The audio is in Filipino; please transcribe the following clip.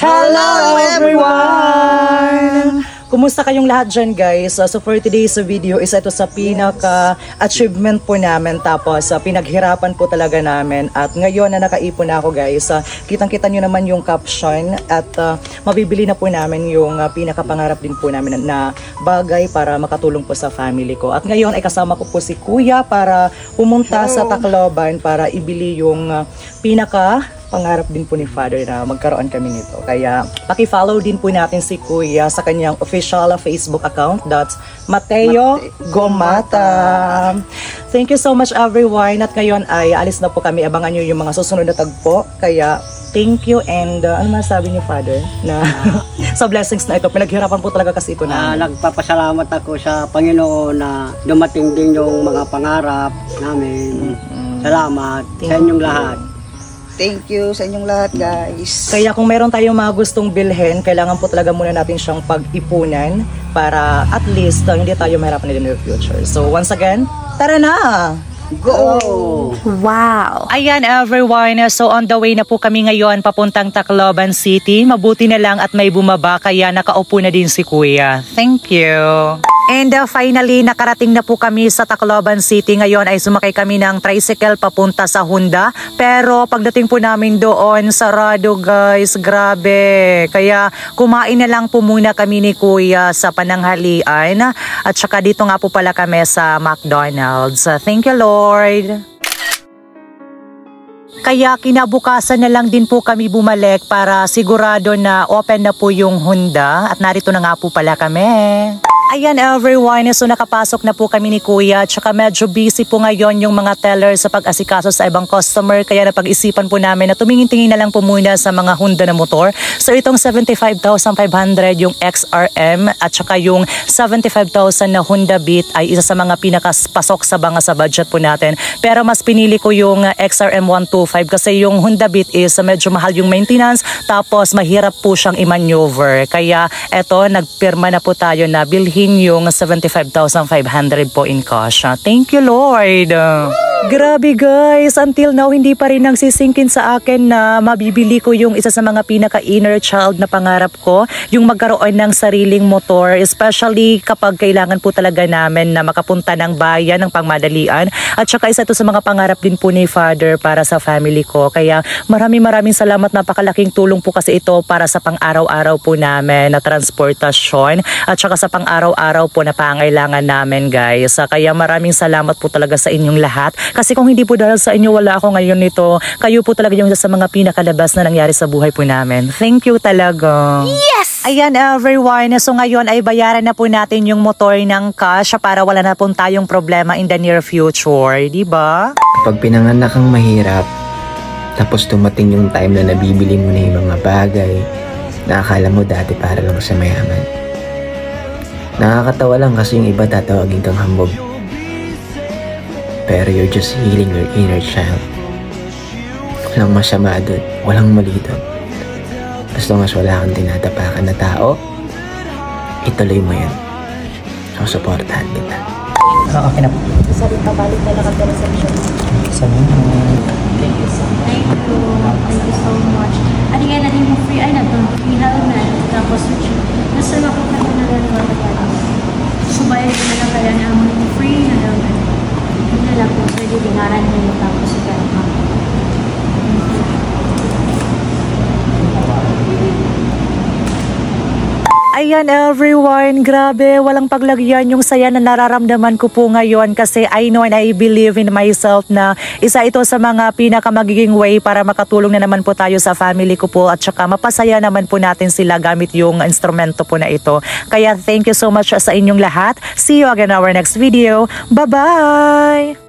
Hello everyone! Kumusta kayong lahat dyan guys? So for today's video is ito sa pinaka-achievement po namin, tapos pinaghirapan po talaga namin, at ngayon na nakaipon na ako guys, kitang-kita nyo naman yung caption, at mabibili na po namin yung pinaka-pangarap din po namin na bagay para makatulong po sa family ko. At ngayon ay kasama ko po si Kuya para pumunta sa Tacloban para ibili yung pangarap din po ni Father na magkaroon kami nito. Kaya paki-follow din po natin si Kuya sa kanyang official Facebook account, that's Mateo Gomata. Thank you so much everyone. At ngayon ay alis na po kami. Abangan nyo yung mga susunod na tagpo. Kaya thank you, and ano masabi niyo Father na sa blessings na ito? Pinaghirapan po talaga kasi ito na. Nagpapasalamat ako sa Panginoon na dumating din yung mga pangarap namin. Salamat sa inyong lahat. Thank you sa inyong lahat guys. Kaya kung meron tayong mga gustong bilhin, kailangan po talaga muna natin siyang pag-ipunan para at least hindi tayo mahirapan in the near future. So once again, tara na! Go! Wow! Ayan everyone, so on the way na po kami ngayon papuntang Tacloban City. Mabuti na lang at may bumaba kaya nakaupo na din si Kuya. Thank you! And finally, nakarating na po kami sa Tacloban City. Ngayon ay sumakay kami ng tricycle papunta sa Honda. Pero pagdating po namin doon, sarado guys, grabe. Kaya kumain na lang po muna kami ni Kuya sa pananghalian. At saka dito nga po pala kami sa McDonald's. Thank you Lord! Kaya kinabukasan na lang din po kami bumalik para sigurado na open na po yung Honda. At narito na nga po pala kami. Ayan everyone, so nakapasok na po kami ni Kuya, tsaka medyo busy po ngayon yung mga teller sa pag-asikaso sa ibang customer, kaya napag-isipan po namin na tumingin-tingin na lang po muna sa mga Honda na motor. So itong 75,500 yung XRM at tsaka yung 75,000 na Honda Beat ay isa sa mga pinakapasok sa mga sa budget po natin. Pero mas pinili ko yung XRM 125 kasi yung Honda Beat is medyo mahal yung maintenance, tapos mahirap po siyang i-maneuver. Kaya eto, nagpirma na po tayo na bilhin yung 75,500 po in cash. Thank you Lord! Grabe guys, until now hindi pa rin nagsisingkin sa akin na mabibili ko yung isa sa mga pinaka-inner child na pangarap ko, yung magkaroon ng sariling motor, especially kapag kailangan po talaga namin na makapunta ng bayan ng pangmadalian. At saka isa to sa mga pangarap din po ni Father para sa family ko. Kaya maraming salamat, napakalaking tulong po kasi ito para sa pang-araw-araw po namin na transportasyon at saka sa pang-araw-araw po na pangailangan namin guys. Kaya maraming salamat po talaga sa inyong lahat. Kasi kung hindi po dahil sa inyo, wala ako ngayon nito. Kayo po talaga yung isa sa mga pinakalabas na nangyari sa buhay po namin. Thank you talaga. Yes! Ayan everyone, so ngayon ay bayaran na po natin yung motor ng cash para wala na po tayong problema in the near future. Diba? Kapag pinanganak kang mahirap, tapos dumating yung time na nabibili mo na yung mga bagay na akala mo dati para lang sa mayaman. Nakakatawa lang kasi yung iba tatawagin kang hambog. Pero you're just healing your inner child. Walang masama doon, walang mali doon. As long as wala kang tinatapakan na tao, ituloy mo yan. So, supportahan kita. Okay na po. Sabi ka, balik na lang ang reception. Salamat. Thank you so much. Ano nga natin mo free, ay natin, free helmet, tapos nasa makuha na lang yung mga subayan ko na lang kaya na mo free na helmet. Hindi na lang po, sir, dinaran mo yung tapos sa pera. Ayan everyone, grabe, walang paglagyan yung saya na nararamdaman ko po ngayon kasi I know and I believe in myself na isa ito sa mga pinakamagiging way para makatulong na naman po tayo sa family ko po at saka mapasaya naman po natin sila gamit yung instrumento po na ito. Kaya thank you so much sa inyong lahat. See you again in our next video. Bye-bye!